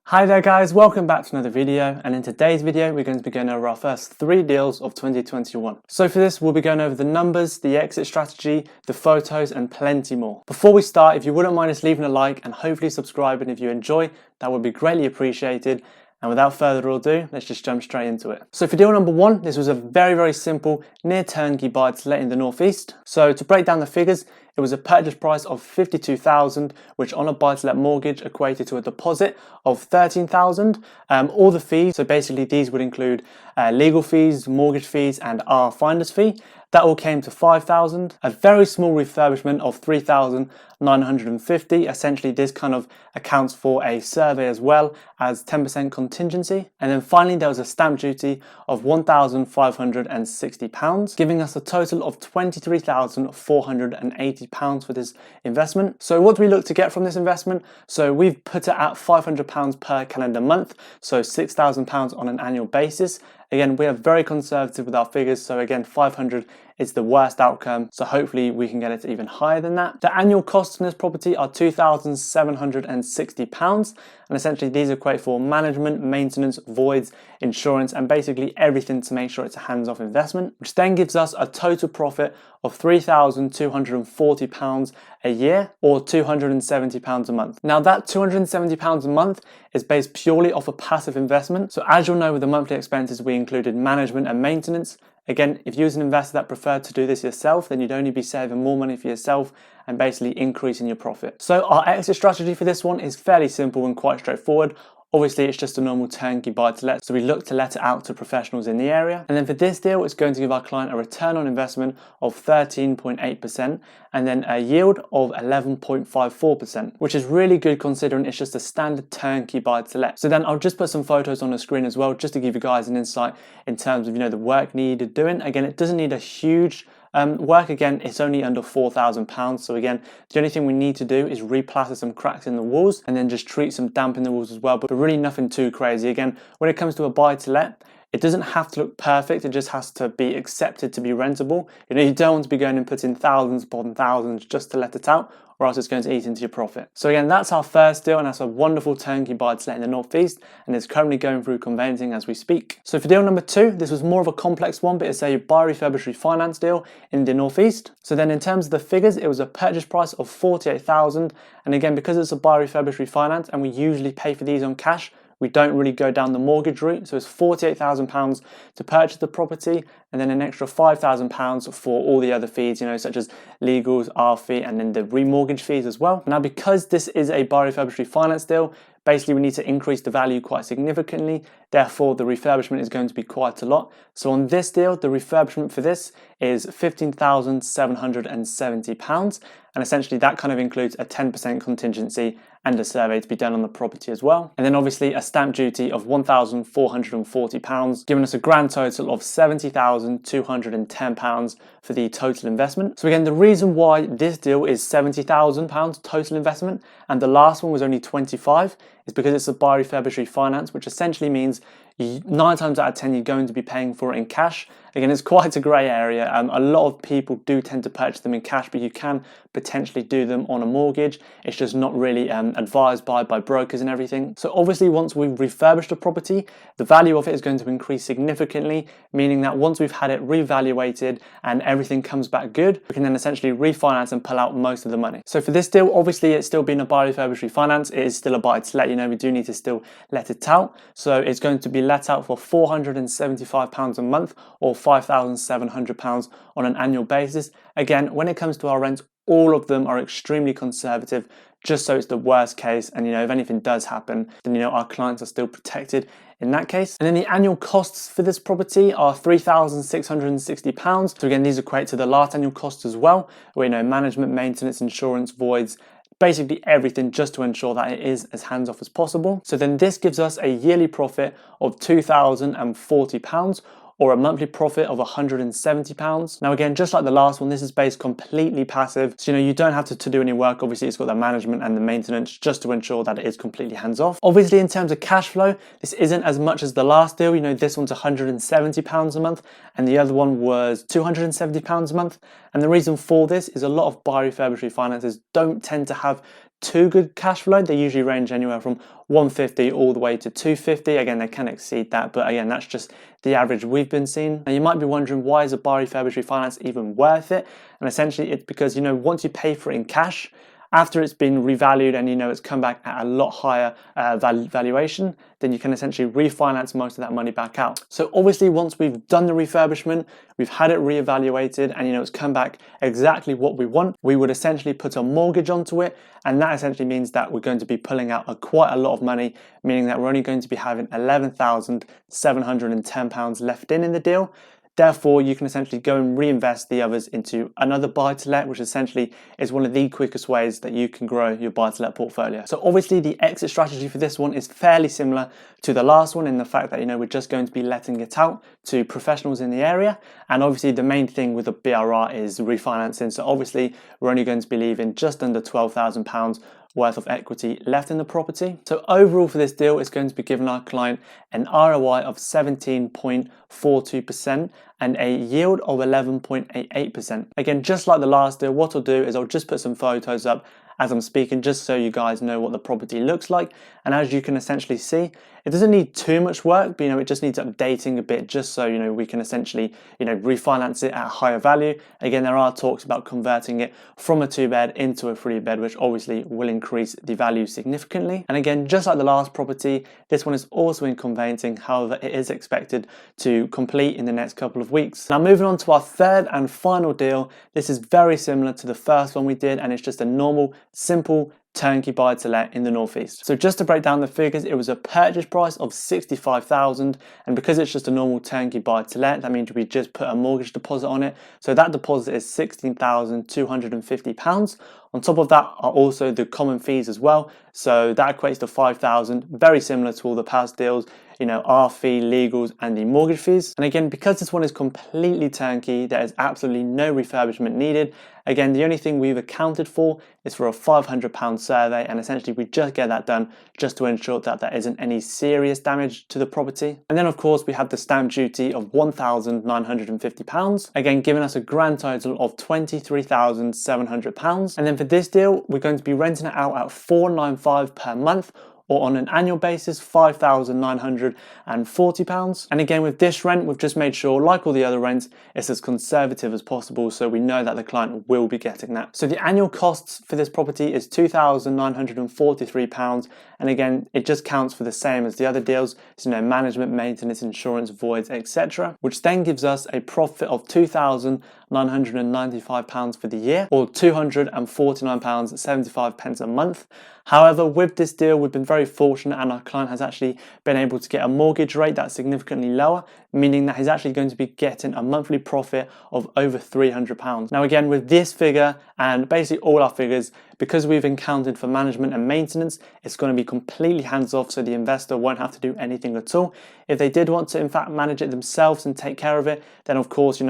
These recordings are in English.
Hi there guys, welcome back to another video, and in today's video we're going to be going over our first 3 deals of 2021. So for this we'll be going over the numbers, the exit strategy, the photos and plenty more. Before we start, if you wouldn't mind us leaving a like and hopefully subscribing if you enjoy, that would be greatly appreciated. And without further ado, let's just jump straight into it. So for deal number 1, this was a very simple near turnkey buy to let in the northeast. So to break down the figures, it was a purchase price of $52,000, which on a buy-to-let mortgage equated to a deposit of $13,000. All the fees, so basically these would include legal fees, mortgage fees, and our finder's fee. That all came to $5,000. A very small refurbishment of $3,950. Essentially, this kind of accounts for a survey as well as 10% contingency. And then finally, there was a stamp duty of £1,560, giving us a total of £23,480 for this investment. So what do we look to get from this investment? So we've put it at £500 per calendar month, so £6,000 on an annual basis. Again, we are very conservative with our figures, so again, 500 is the worst outcome, so hopefully we can get it even higher than that. The annual costs in this property are £2,760, and essentially these equate for management, maintenance, voids, insurance, and basically everything to make sure it's a hands-off investment, which then gives us a total profit of £3,240 a year, or £270 a month. Now that £270 a month is based purely off a passive investment. So as you'll know, with the monthly expenses, we included management and maintenance. Again, if you're an investor that preferred to do this yourself, then you'd only be saving more money for yourself and basically increasing your profit. So our exit strategy for this one is fairly simple and quite straightforward. Obviously, it's just a normal turnkey buy to let, so we look to let it out to professionals in the area. And then for this deal, it's going to give our client a return on investment of 13.8% and then a yield of 11.54%, which is really good considering it's just a standard turnkey buy to let. So then I'll just put some photos on the screen as well, just to give you guys an insight in terms of, the work needed doing. Again, it doesn't need a huge work. Again, it's only under £4,000. So again, the only thing we need to do is replaster some cracks in the walls and then just treat some damp in the walls as well, but really nothing too crazy. Again, when it comes to a buy to let, it doesn't have to look perfect, it just has to be accepted to be rentable. You don't want to be going and putting thousands upon thousands just to let it out, or else it's going to eat into your profit. So again, that's our first deal, and that's a wonderful turnkey buy to let in the northeast, and it's currently going through conveyancing as we speak. So for deal number 2, this was more of a complex one, but it's a buy, refurbish, refinance deal in the northeast. So then in terms of the figures, it was a purchase price of $48,000, and again, because it's a buy, refurbish, refinance, and we usually pay for these on cash, we don't really go down the mortgage route. So it's £48,000 to purchase the property, and then an extra £5,000 for all the other fees, such as legals, our fee, and then the remortgage fees as well. Now, because this is a buy, refurbish, refinance deal, basically we need to increase the value quite significantly. Therefore, the refurbishment is going to be quite a lot. So on this deal, the refurbishment for this is £15,770. And essentially that kind of includes a 10% contingency and a survey to be done on the property as well. And then obviously a stamp duty of £1,440, giving us a grand total of £70,210 for the total investment. So again, the reason why this deal is £70,000 total investment and the last one was only 25 is because it's a buy, refurbish, refinance, which essentially means 9 times out of 10 you're going to be paying for it in cash. Again, it's quite a grey area. A lot of people do tend to purchase them in cash, but you can potentially do them on a mortgage. It's just not really advised by brokers and everything. So obviously once we've refurbished a property, the value of it is going to increase significantly, meaning that once we've had it revaluated and everything comes back good, we can then essentially refinance and pull out most of the money. So for this deal, obviously it's still been a buy, refurbish, refinance. It is still a buy to let. We do need to still let it out. So it's going to be let out for £475 a month, or £5,700 on an annual basis. Again, when it comes to our rents, all of them are extremely conservative, just so it's the worst case, and if anything does happen, then our clients are still protected in that case. And then the annual costs for this property are £3,660. So again, these equate to the last annual costs as well, where management, maintenance, insurance, voids, basically everything, just to ensure that it is as hands-off as possible. So then this gives us a yearly profit of £2,040, or a monthly profit of £170. Now again, just like the last one, this is based completely passive. So you don't have to do any work. Obviously it's got the management and the maintenance just to ensure that it is completely hands-off. Obviously in terms of cash flow, this isn't as much as the last deal. This one's £170 a month and the other one was £270 a month. And the reason for this is a lot of buy, refurbish, refinances don't tend to have too good cash flow. They usually range anywhere from 150 all the way to 250. Again, they can exceed that, but again, that's just the average we've been seeing. Now you might be wondering, why is a buy refurbish refinance even worth it? And essentially it's because, once you pay for it in cash, after it's been revalued and it's come back at a lot higher valuation, then you can essentially refinance most of that money back out. So obviously once we've done the refurbishment, we've had it reevaluated and it's come back exactly what we want, we would essentially put a mortgage onto it, and that essentially means that we're going to be pulling out quite a lot of money, meaning that we're only going to be having £11,710 left in the deal. Therefore, you can essentially go and reinvest the others into another buy-to-let, which essentially is one of the quickest ways that you can grow your buy-to-let portfolio. So obviously the exit strategy for this one is fairly similar to the last one in the fact that, we're just going to be letting it out to professionals in the area. And obviously the main thing with the BRR is refinancing. So obviously we're only going to be leaving just under £12,000 worth of equity left in the property. So overall for this deal, it's going to be giving our client an ROI of 17.42% and a yield of 11.88%. Again, just like the last deal, what I'll do is I'll just put some photos up as I'm speaking, just so you guys know what the property looks like. And as you can essentially see, it doesn't need too much work, but it just needs updating a bit, just so we can essentially refinance it at a higher value. Again, there are talks about converting it from a 2-bed into a 3-bed, which obviously will increase the value significantly. And again, just like the last property, this one is also in conveyancing. However, it is expected to complete in the next couple of weeks. Now moving on to our third and final deal, this is very similar to the first one we did, and it's just a normal, simple turnkey buy-to-let in the northeast. So just to break down the figures, it was a purchase price of $65,000, and because it's just a normal turnkey buy-to-let, that means we just put a mortgage deposit on it. So that deposit is £16,250. On top of that are also the common fees as well. So that equates to $5,000, very similar to all the past deals, our fee, legals, and the mortgage fees. And again, because this one is completely turnkey, there is absolutely no refurbishment needed. Again, the only thing we've accounted for is for a £500 survey, and essentially we just get that done just to ensure that there isn't any serious damage to the property. And then of course we have the stamp duty of £1,950, again giving us a grand total of £23,700. And then for this deal, we're going to be renting it out at $495 per month, or on an annual basis, £5,940. And again, with this rent, we've just made sure, like all the other rents, it's as conservative as possible, so we know that the client will be getting that. So the annual costs for this property is £2,943, and again, it just counts for the same as the other deals, so management, maintenance, insurance, voids, etc., which then gives us a profit of £2,995 for the year, or £249.75 a month. However, with this deal, we've been very fortunate, and our client has actually been able to get a mortgage rate that's significantly lower, meaning that he's actually going to be getting a monthly profit of over £300. Now again, with this figure and basically all our figures, because we've accounted for management and maintenance, it's going to be completely hands off, so the investor won't have to do anything at all. If they did want to in fact manage it themselves and take care of it, then of course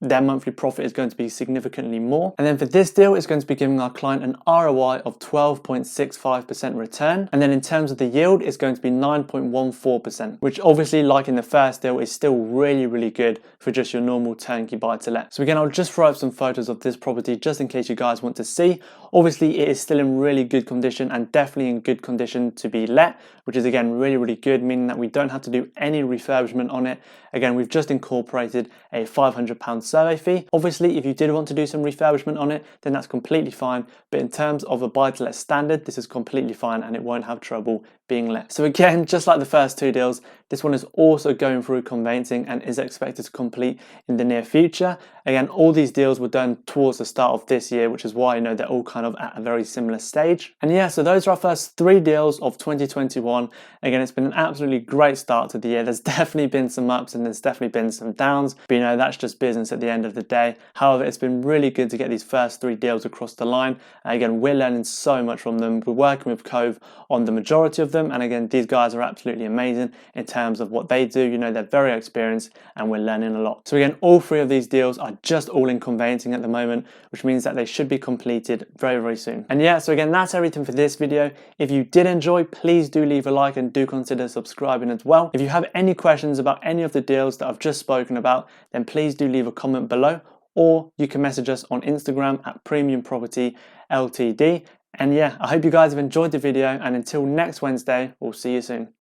their monthly profit is going to be significantly more. And then for this deal, it's going to be giving our client an ROI of 12.65% return. And then in terms of the yield, it's going to be 9.14%, which obviously, like in the first deal, is still really, really good for just your normal turnkey buy-to-let. So again, I'll just throw up some photos of this property just in case you guys want to see. Obviously, it is still in really good condition and definitely in good condition to be let, which is again really, really good, meaning that we don't have to do any refurbishment on it. Again, we've just incorporated a £500 survey fee. Obviously, if you did want to do some refurbishment on it, then that's completely fine. But in terms of a buy-to-let standard, this is completely fine and it won't have trouble being let. So again, just like the first two deals, this one is also going through conveyancing and is expected to complete in the near future. Again, all these deals were done towards the start of this year, which is why they're all kind of at a very similar stage. And yeah, so those are our first 3 deals of 2021. Again, it's been an absolutely great start to the year. There's definitely been some ups and there's definitely been some downs, but that's just business at the end of the day. However, it's been really good to get these first 3 deals across the line. Again, we're learning so much from them. We're working with Cove on the majority of them, and again, these guys are absolutely amazing in terms of what they do. They're very experienced and we're learning a lot. So again, all 3 of these deals are just all in conveyancing at the moment, which means that they should be completed very, very soon. And yeah, so again, that's everything for this video. If you did enjoy, please do leave a like and do consider subscribing as well. If you have any questions about any of the deals that I've just spoken about, then please do leave a comment below, or you can message us on Instagram at Premium Property Ltd. And yeah, I hope you guys have enjoyed the video, and until next Wednesday, we'll see you soon.